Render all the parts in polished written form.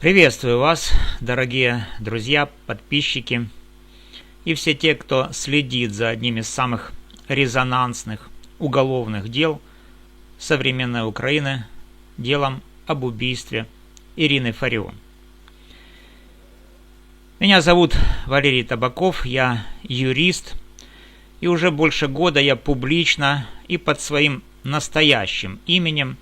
Приветствую вас, дорогие друзья, подписчики и все те, кто следит за одним из самых резонансных уголовных дел современной Украины, делом об убийстве Ирины Фарион. Меня зовут Валерий Табаков, я юрист, и уже больше года я публично и под своим настоящим именем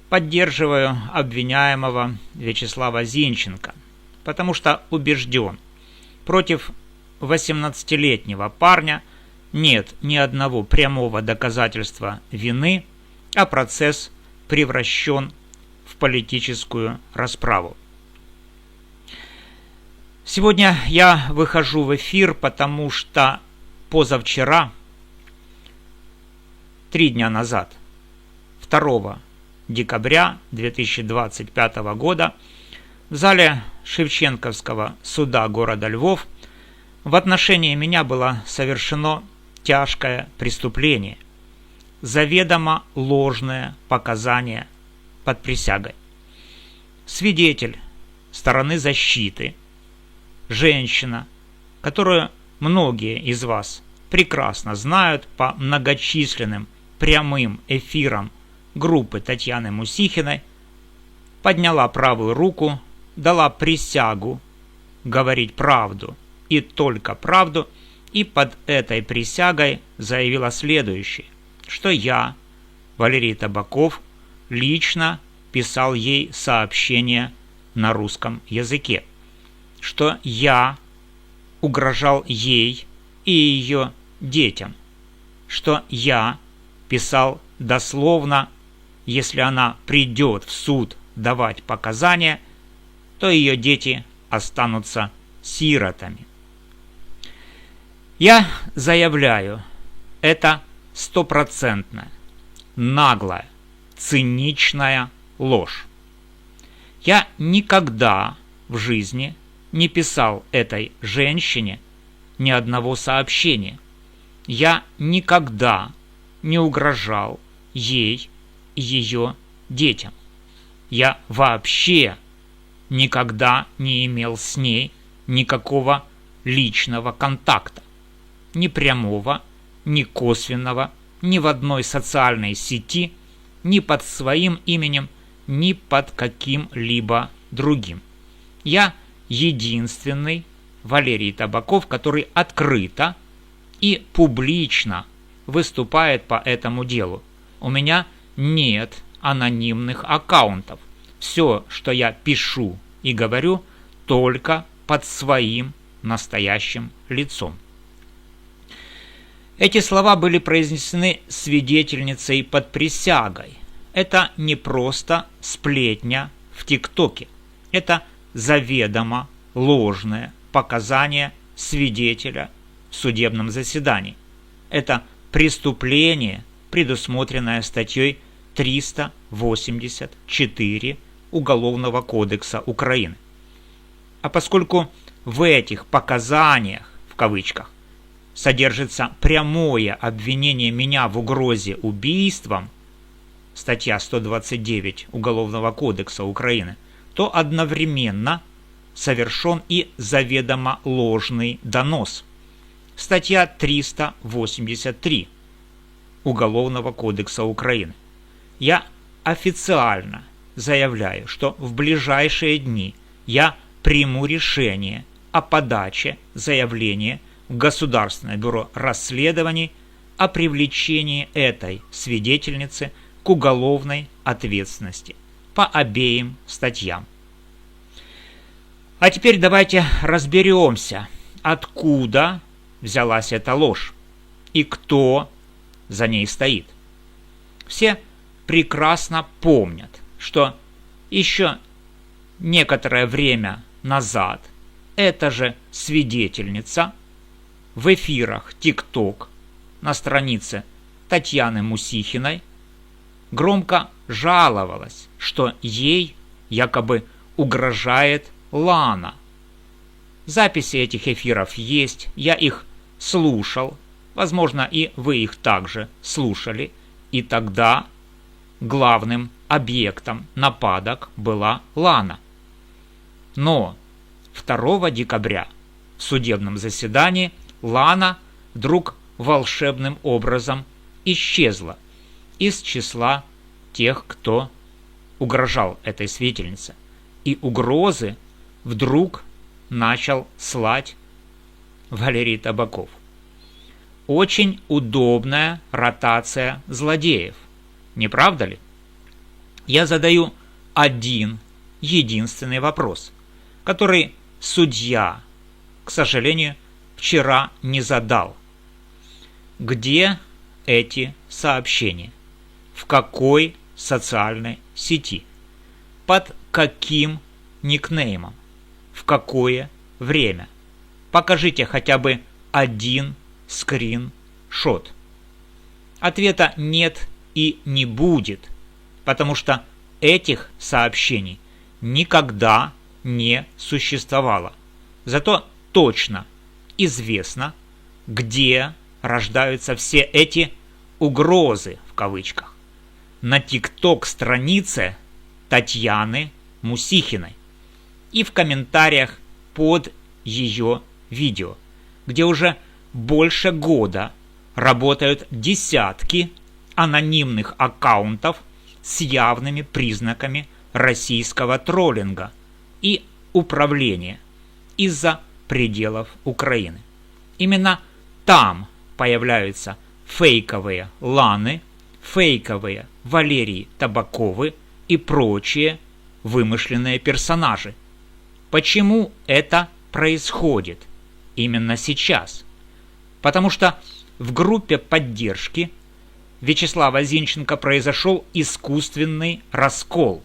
поддерживаю обвиняемого Вячеслава Зинченко, потому что убежден, против 18-летнего парня нет ни одного прямого доказательства вины, а процесс превращен в политическую расправу. Сегодня я выхожу в эфир, потому что позавчера, 3 дня назад, 2 декабря 2025 года в зале Шевченковского суда города Львов в отношении меня было совершено тяжкое преступление, заведомо ложное показание под присягой. Свидетель стороны защиты, женщина, которую многие из вас прекрасно знают по многочисленным прямым эфирам группы Татьяны Мусихиной, подняла правую руку, дала присягу говорить правду и только правду, и под этой присягой заявила следующее, что я, Валерий Табаков, лично писал ей сообщения на русском языке, что я угрожал ей и ее детям, что я писал дословно: если она придет в суд давать показания, то ее дети останутся сиротами. Я заявляю, это стопроцентная, наглая, циничная ложь. Я никогда в жизни не писал этой женщине ни одного сообщения. Я никогда не угрожал ей и ее детям. Я вообще никогда не имел с ней никакого личного контакта. Ни прямого, ни косвенного, ни в одной социальной сети, ни под своим именем, ни под каким-либо другим. Я единственный Валерий Табаков, который открыто и публично выступает по этому делу. У меня нет анонимных аккаунтов. Все, что я пишу и говорю, только под своим настоящим лицом. Эти слова были произнесены свидетельницей под присягой. Это не просто сплетня в ТикТоке. Это заведомо ложное показание свидетеля в судебном заседании. Это преступление, предусмотренное статьей 384 Уголовного кодекса Украины. А поскольку в этих показаниях, в кавычках, содержится прямое обвинение меня в угрозе убийством, статья 129 Уголовного кодекса Украины, то одновременно совершен и заведомо ложный донос, статья 383 Уголовного кодекса Украины. Я официально заявляю, что в ближайшие дни я приму решение о подаче заявления в Государственное бюро расследований о привлечении этой свидетельницы к уголовной ответственности по обеим статьям. А теперь давайте разберемся, откуда взялась эта ложь и кто за ней стоит. Все прекрасно помнят, что еще некоторое время назад эта же свидетельница в эфирах ТикТок на странице Татьяны Мусихиной громко жаловалась, что ей якобы угрожает Лана. Записи этих эфиров есть, я их слушал, возможно, и вы их также слушали, и тогда главным объектом нападок была Лана. Но 2 декабря в судебном заседании Лана вдруг волшебным образом исчезла из числа тех, кто угрожал этой свидетельнице. И угрозы вдруг начал слать Валерий Табаков. Очень удобная ротация злодеев, не правда ли? Я задаю один единственный вопрос, который судья, к сожалению, вчера не задал. Где эти сообщения? В какой социальной сети? Под каким никнеймом? В какое время? Покажите хотя бы один скриншот. Ответа нет и не будет, потому что этих сообщений никогда не существовало. Зато точно известно, где рождаются все эти «угрозы» в кавычках. На ТикТок-странице Татьяны Мусихиной и в комментариях под ее видео, где уже больше года работают десятки анонимных аккаунтов с явными признаками российского троллинга и управления из-за пределов Украины. Именно там появляются фейковые Ланы, фейковые Валерии Табаковы и прочие вымышленные персонажи. Почему это происходит именно сейчас? Потому что в группе поддержки Вячеслава Зинченко произошел искусственный раскол.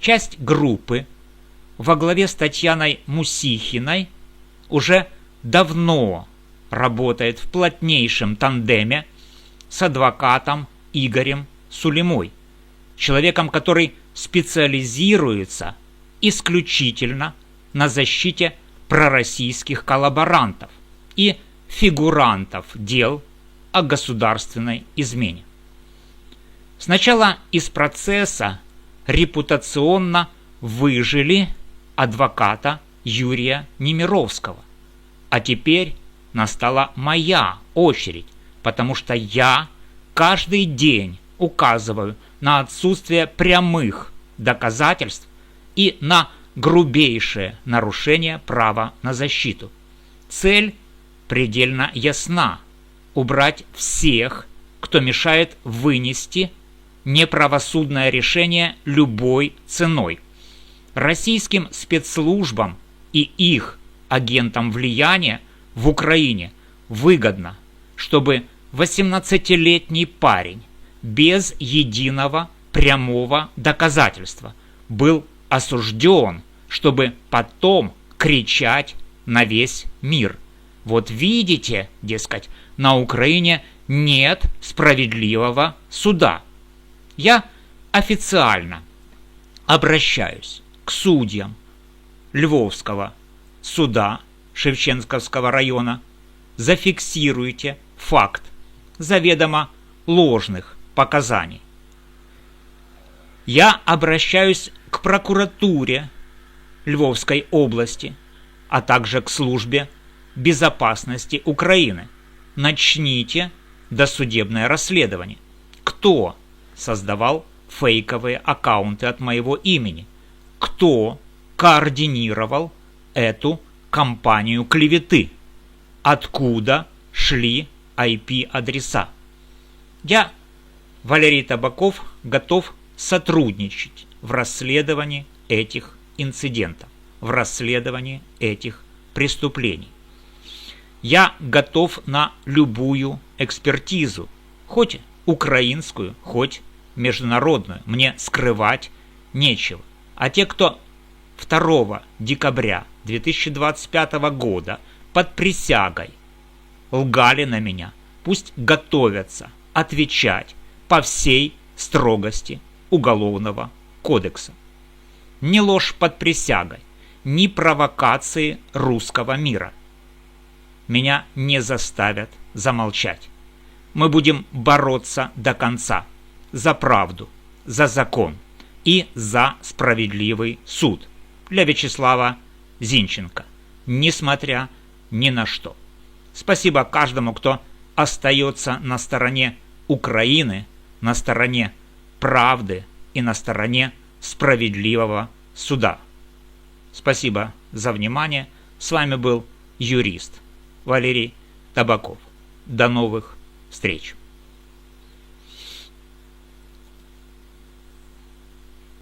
Часть группы во главе с Татьяной Мусихиной уже давно работает в плотнейшем тандеме с адвокатом Игорем Сулимой, человеком, который специализируется исключительно на защите пророссийских коллаборантов и фигурантов дел о государственной измене. Сначала из процесса репутационно выжили адвоката Юрия Немировского, а теперь настала моя очередь, потому что я каждый день указываю на отсутствие прямых доказательств и на грубейшее нарушение права на защиту. Цель предельно ясна – убрать всех, кто мешает вынести неправосудное решение любой ценой. Российским спецслужбам и их агентам влияния в Украине выгодно, чтобы 18-летний парень без единого прямого доказательства был осужден, чтобы потом кричать на весь мир. Вот видите, дескать, на Украине нет справедливого суда. Я официально обращаюсь к судьям Львовского суда Шевченковского района. Зафиксируйте факт заведомо ложных показаний. Я обращаюсь к прокуратуре Львовской области, а также к службе безопасности Украины. Начните досудебное расследование. Кто создавал фейковые аккаунты от моего имени? Кто координировал эту кампанию клеветы? Откуда шли IP-адреса? Я, Валерий Табаков, готов сотрудничать в расследовании этих инцидентов, в расследовании этих преступлений. Я готов на любую экспертизу, хоть украинскую, хоть международную. Мне скрывать нечего. А те, кто 2 декабря 2025 года под присягой лгали на меня, пусть готовятся отвечать по всей строгости Уголовного кодекса. Ни ложь под присягой, ни провокации русского мира меня не заставят замолчать. Мы будем бороться до конца за правду, за закон и за справедливый суд. для Вячеслава Зинченко, несмотря ни на что. Спасибо каждому, кто остается на стороне Украины, на стороне правды и на стороне справедливого суда. Спасибо за внимание. С вами был юрист Валерий Табаков. До новых встреч.